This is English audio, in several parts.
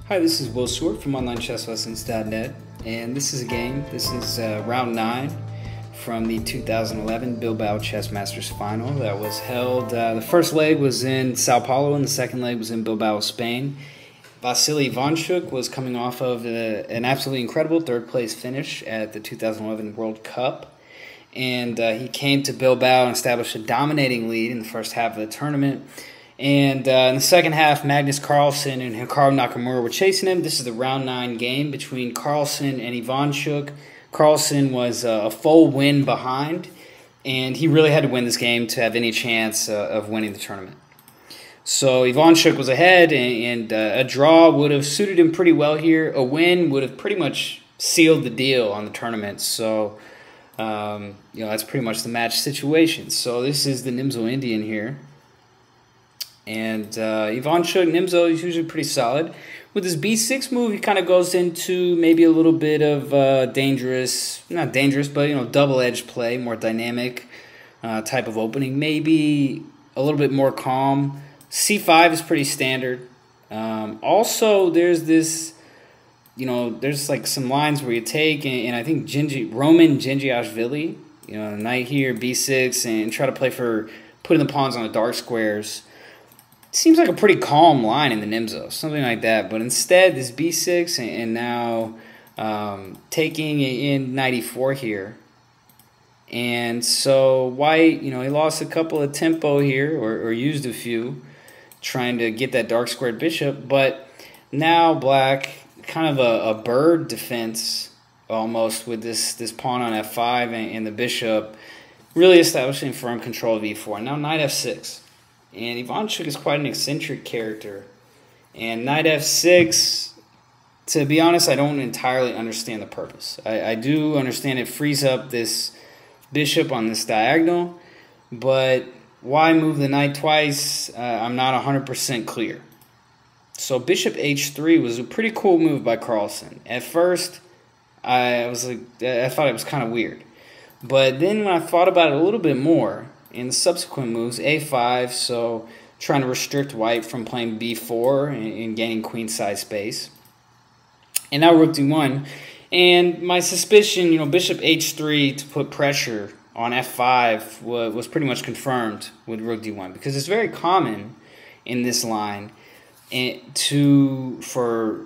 Hi, this is Will Stewart from OnlineChessLessons.net, and this is a game. This is round 9 from the 2011 BILBAO Chess Masters Final that was held. The first leg was in Sao Paulo, and the second leg was in Bilbao, Spain. Vassily Ivanchuk was coming off of an absolutely incredible third-place finish at the 2011 World Cup, and he came to Bilbao and established a dominating lead in the first half of the tournament. And in the second half, Magnus Carlsen and Hikaru Nakamura were chasing him. This is the round 9 game between Carlsen and Ivanchuk. Carlsen was a full win behind, and he really had to win this game to have any chance of winning the tournament. So Ivanchuk was ahead, and a draw would have suited him pretty well here. A win would have pretty much sealed the deal on the tournament. So, that's pretty much the match situation. So this is the Nimzo-Indian here. And Ivanchuk, Nimzo is usually pretty solid. With his b6 move, he kind of goes into maybe a little bit of dangerous, not dangerous, but double-edged play, more dynamic type of opening. Maybe a little bit more calm. c5 is pretty standard. Also, there's this, there's like some lines where you take, and I think Roman Djindjiashvili, knight here, b6, and try to play for putting the pawns on the dark squares. Seems like a pretty calm line in the Nimzo, something like that. But instead, this b6 and now taking in knight e4 here. And so white, he lost a couple of tempo here, or used a few, trying to get that dark squared bishop. But now black, kind of a bird defense almost with this pawn on f5 and the bishop, really establishing firm control of e4. Now knight f6. And Ivanchuk is quite an eccentric character. And knight f6, to be honest, I don't entirely understand the purpose. I do understand it frees up this bishop on this diagonal, but why move the knight twice? I'm not 100% clear. So bishop h3 was a pretty cool move by Carlsen. At first, I thought it was kind of weird. But then when I thought about it a little bit more, in the subsequent moves, a5, so trying to restrict white from playing b4 and gaining queenside space. And now rook d1. And my suspicion, bishop h3 to put pressure on f5 was pretty much confirmed with rook d1, because it's very common in this line for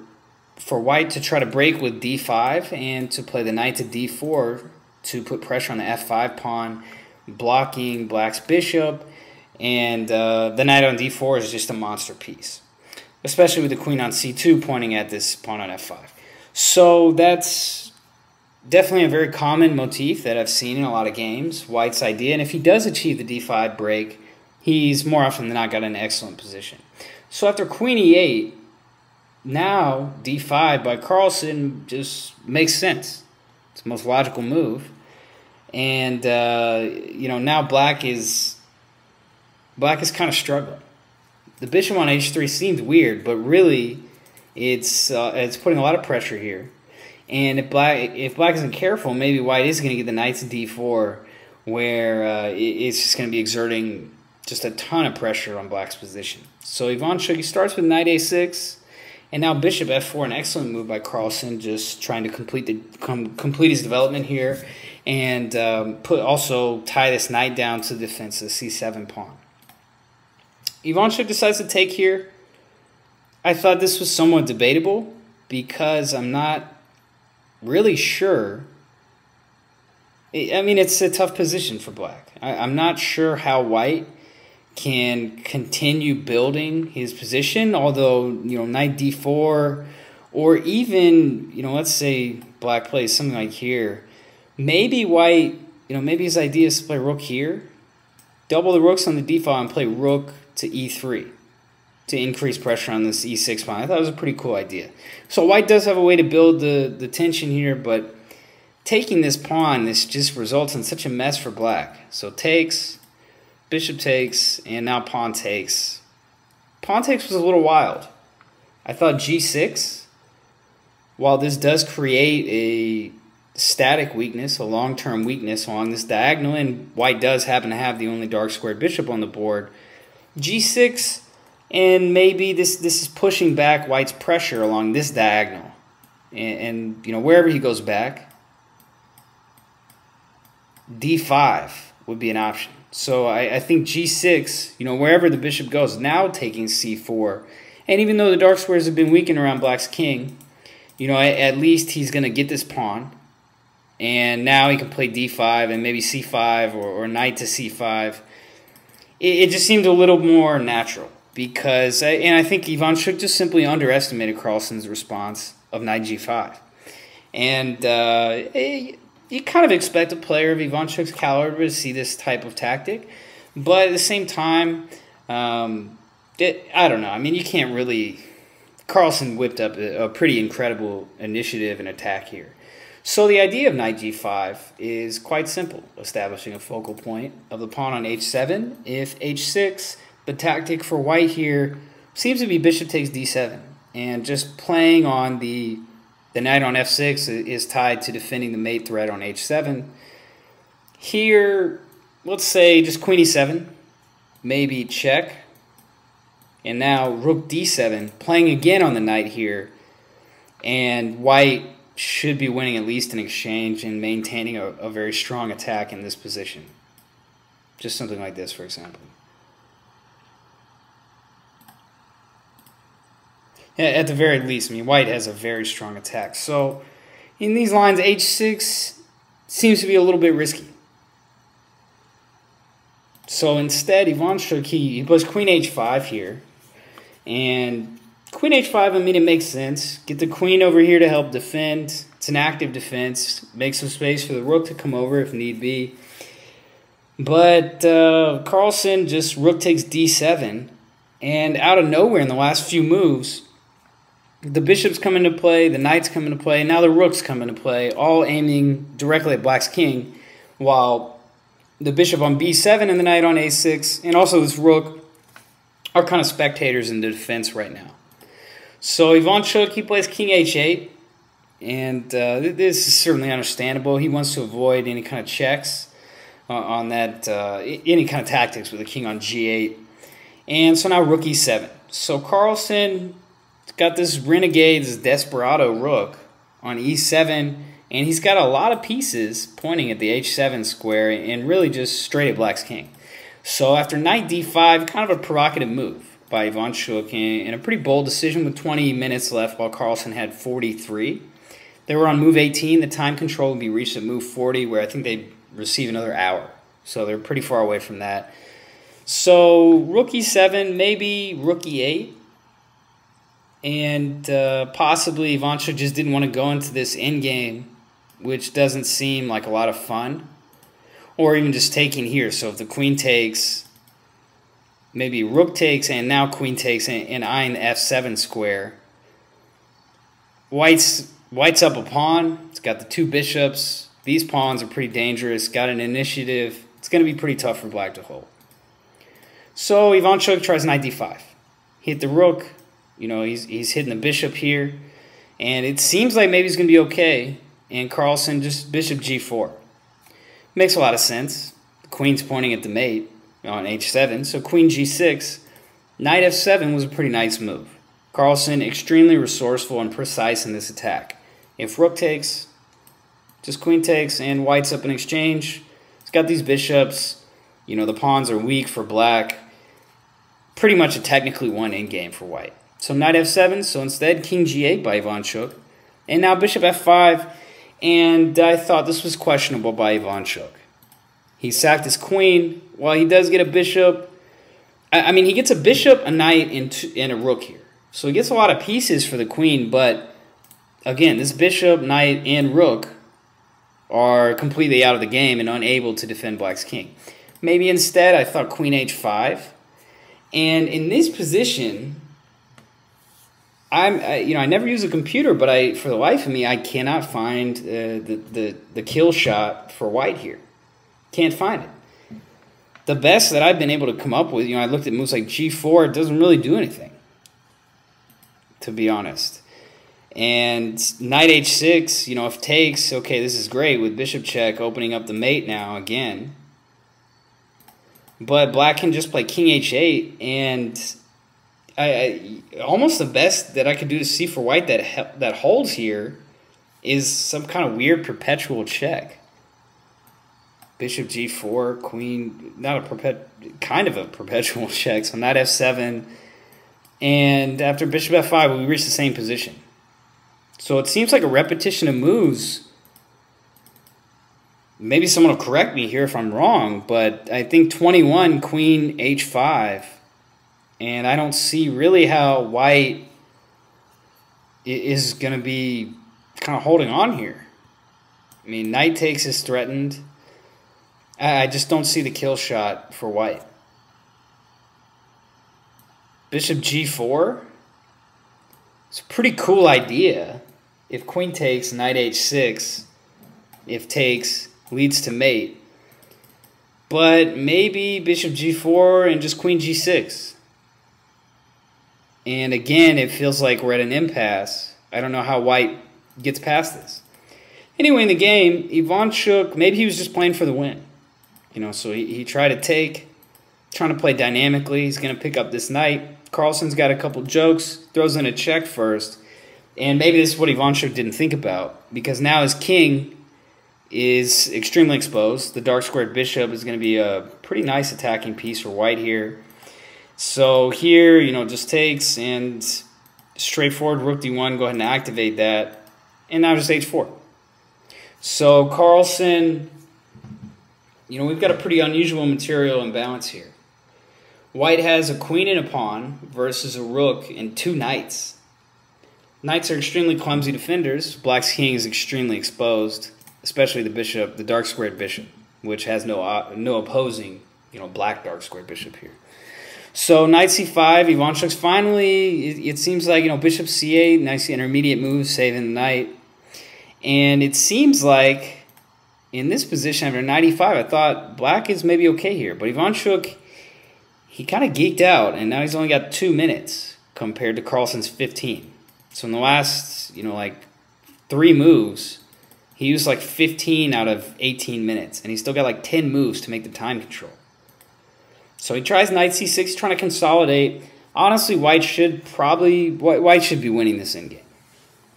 white to try to break with d5 and to play the knight to d4 to put pressure on the f5 pawn, blocking black's bishop, and the knight on d4 is just a monster piece, especially with the queen on c2 pointing at this pawn on f5. So that's definitely a very common motif that I've seen in a lot of games, white's idea, and if he does achieve the d5 break, he's more often than not got an excellent position. So after queen e8, now d5 by Carlsen just makes sense. It's the most logical move. And now black is kind of struggling. The bishop on h3 seems weird, but really it's putting a lot of pressure here. And if black isn't careful, maybe white is going to get the knight to d4, where it's just going to be exerting just a ton of pressure on black's position. So Ivanchuk, he starts with knight a6, and now bishop f4, an excellent move by Carlsen, just trying to complete his development here. And also tie this knight down to the defense of the c7 pawn. Ivanchuk decides to take here. I thought this was somewhat debatable because I'm not really sure. I mean, it's a tough position for black. I'm not sure how white can continue building his position, although, knight d4, or even, let's say black plays something like here. Maybe white, maybe his idea is to play rook here, double the rooks on the d file, and play rook to e3 to increase pressure on this e6 pawn. I thought it was a pretty cool idea. So white does have a way to build the tension here, but taking this pawn, this just results in such a mess for black. So takes, bishop takes, and now pawn takes. Pawn takes was a little wild. I thought g6, while this does create a static weakness, a long-term weakness along this diagonal, and white does happen to have the only dark squared bishop on the board, g6 And maybe this is pushing back white's pressure along this diagonal. And you know, wherever he goes back, d5 would be an option. So I think g6, you know, wherever the bishop goes, now taking c4. And even though the dark squares have been weakened around black's king, you know, at least he's going to get this pawn. And now he can play d5 and maybe c5 or knight to c5. It just seemed a little more natural. Because, and I think Ivanchuk just simply underestimated Carlsen's response of knight g5. And you kind of expect a player of Ivanchuk's caliber to see this type of tactic. But at the same time, I don't know. I mean, you can't really... Carlsen whipped up a pretty incredible initiative and attack here. So the idea of knight g5 is quite simple, establishing a focal point of the pawn on h7. If h6... the tactic for white here seems to be bishop takes d7, and just playing on the knight on f6 is tied to defending the mate threat on h7. Here, let's say just queen e7, maybe check, and now rook d7, playing again on the knight here, and white should be winning at least an exchange and maintaining a very strong attack in this position. Just something like this, for example. At the very least, I mean, white has a very strong attack. So, in these lines, h6 seems to be a little bit risky. So, instead, Ivanchuk, he plays queen h5 here. And queen h5, I mean, it makes sense. Get the queen over here to help defend. It's an active defense. Make some space for the rook to come over if need be. But Carlsen just rook takes d7. And out of nowhere in the last few moves... the bishops come into play, the knights come into play, and now the rooks come into play, all aiming directly at black's king, while the bishop on b7 and the knight on a6, and also this rook, are kind of spectators in the defense right now. So Ivanchuk, he plays king h8, and this is certainly understandable. He wants to avoid any kind of checks on that, any kind of tactics with the king on g8. And so now rook e7. So Carlsen... got this renegade, this desperado rook on e7, and he's got a lot of pieces pointing at the h7 square and really just straight at black's king. So after knight d5, kind of a provocative move by Ivanchuk and a pretty bold decision with 20 minutes left while Carlsen had 43. They were on move 18. The time control would be reached at move 40, where I think they'd receive another hour. So they're pretty far away from that. So rook e7, maybe rook e8. And possibly Ivanchuk just didn't want to go into this endgame, which doesn't seem like a lot of fun. Or even just taking here. So if the queen takes, maybe rook takes, and now queen takes, and eyeing the f7 square. White's up a pawn. It's got the two bishops. These pawns are pretty dangerous. Got an initiative. It's going to be pretty tough for black to hold. So Ivanchuk tries knight d5. Hit the rook. You know, he's hitting the bishop here. And it seems like maybe he's going to be okay. And Carlsen just bishop g4. Makes a lot of sense. The queen's pointing at the mate on h7. So queen g6. Knight f7 was a pretty nice move. Carlsen extremely resourceful and precise in this attack. If rook takes, just queen takes, and white's up in exchange. It's got these bishops. You know, the pawns are weak for black. Pretty much a technically won endgame for white. So knight f7, so instead king g8 by Ivanchuk. And now bishop f5, and I thought this was questionable by Ivanchuk. He sacked his queen. Well, he does get a bishop. I mean, he gets a bishop, a knight, and a rook here. So he gets a lot of pieces for the queen, but again, this bishop, knight, and rook are completely out of the game and unable to defend black's king. Maybe instead I thought queen h5. And in this position... I never use a computer, but for the life of me, I cannot find the kill shot for white here. Can't find it. The best that I've been able to come up with, I looked at moves like g4. It doesn't really do anything, to be honest. And knight h6, if takes, okay, this is great with bishop check, opening up the mate now again. But black can just play king h8, and almost the best that I could do to see for white that holds here is some kind of weird perpetual check. Bishop g4, queen, kind of a perpetual check. So knight f7, and after bishop f5, we reach the same position. So it seems like a repetition of moves. Maybe someone will correct me here if I'm wrong, but I think 21, queen h5, and I don't see really how white is going to be kind of holding on here. I mean, knight takes is threatened. I just don't see the kill shot for white. Bishop g4. It's a pretty cool idea. If queen takes, knight h6. If takes, leads to mate. But maybe bishop g4 and just queen g6. And again, it feels like we're at an impasse. I don't know how white gets past this. Anyway, in the game, Ivanchuk, maybe he was just playing for the win. You know, so he tried to take, trying to play dynamically. He's going to pick up this knight. Carlsen's got a couple jokes, throws in a check first. And maybe this is what Ivanchuk didn't think about, because now his king is extremely exposed. The dark squared bishop is going to be a pretty nice attacking piece for white here. So here, you know, just takes and straightforward rook d1, go ahead and activate that. And now just h4. So Carlsen, you know, we've got a pretty unusual material imbalance here. White has a queen and a pawn versus a rook and two knights. Knights are extremely clumsy defenders. Black's king is extremely exposed, especially the bishop, the dark squared bishop, which has no opposing, you know, black dark squared bishop here. So knight c5, Ivanchuk's finally, it seems like, you know, bishop c8, nice intermediate move, saving the knight. And it seems like in this position after knight e5, I thought black is maybe okay here. But Ivanchuk, he kind of geeked out, and now he's only got 2 minutes compared to Carlsen's 15. So in the last, you know, like 3 moves, he used like 15 out of 18 minutes, and he's still got like 10 moves to make the time control. So he tries knight c6, trying to consolidate. Honestly, white should be winning this endgame.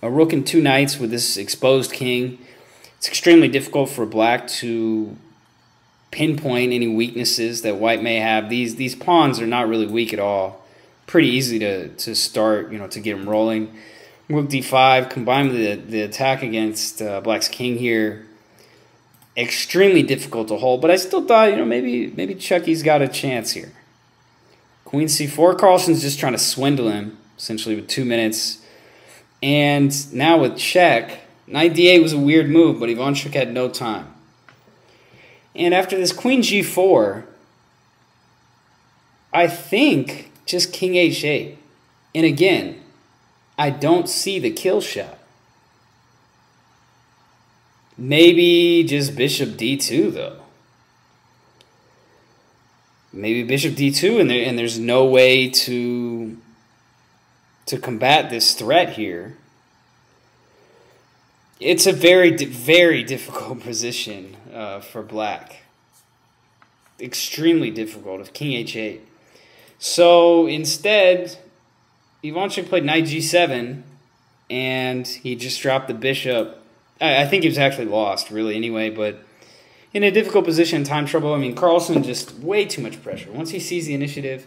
A rook and 2 knights with this exposed king. It's extremely difficult for black to pinpoint any weaknesses that white may have. These pawns are not really weak at all. Pretty easy to start, you know, to get them rolling. Rook d5 combined with the attack against black's king here. Extremely difficult to hold, but I still thought, you know, maybe Chucky's got a chance here. Queen c4. Carlsen's just trying to swindle him, essentially, with 2 minutes. And now with check, knight d8 was a weird move, but Ivanchuk had no time. And after this queen g4, I think just king h8. And again, I don't see the kill shot. Maybe just bishop d2, though. Maybe bishop d2, and there's no way to combat this threat here. It's a very, very difficult position for black. Extremely difficult of king h8. So instead, Ivanchuk played knight g7, and he just dropped the bishop. I think he was actually lost, really, anyway, but in a difficult position, time trouble. I mean, Carlsen just way too much pressure. Once he sees the initiative,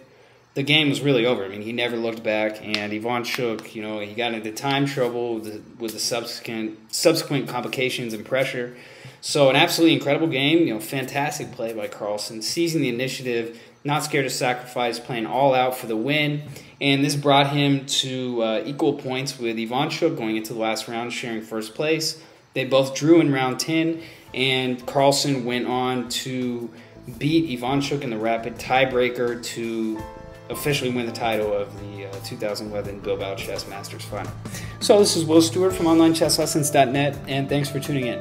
the game was really over. I mean, he never looked back, and Ivanchuk, you know, he got into time trouble with the subsequent complications and pressure. So an absolutely incredible game, you know, fantastic play by Carlsen, seizing the initiative, not scared to sacrifice, playing all out for the win. And this brought him to equal points with Ivanchuk going into the last round, sharing first place. They both drew in round 10, and Carlsen went on to beat Ivanchuk in the rapid tiebreaker to officially win the title of the 2011 BILBAO Chess Masters Final. So this is Will Stewart from OnlineChessLessons.net, and thanks for tuning in.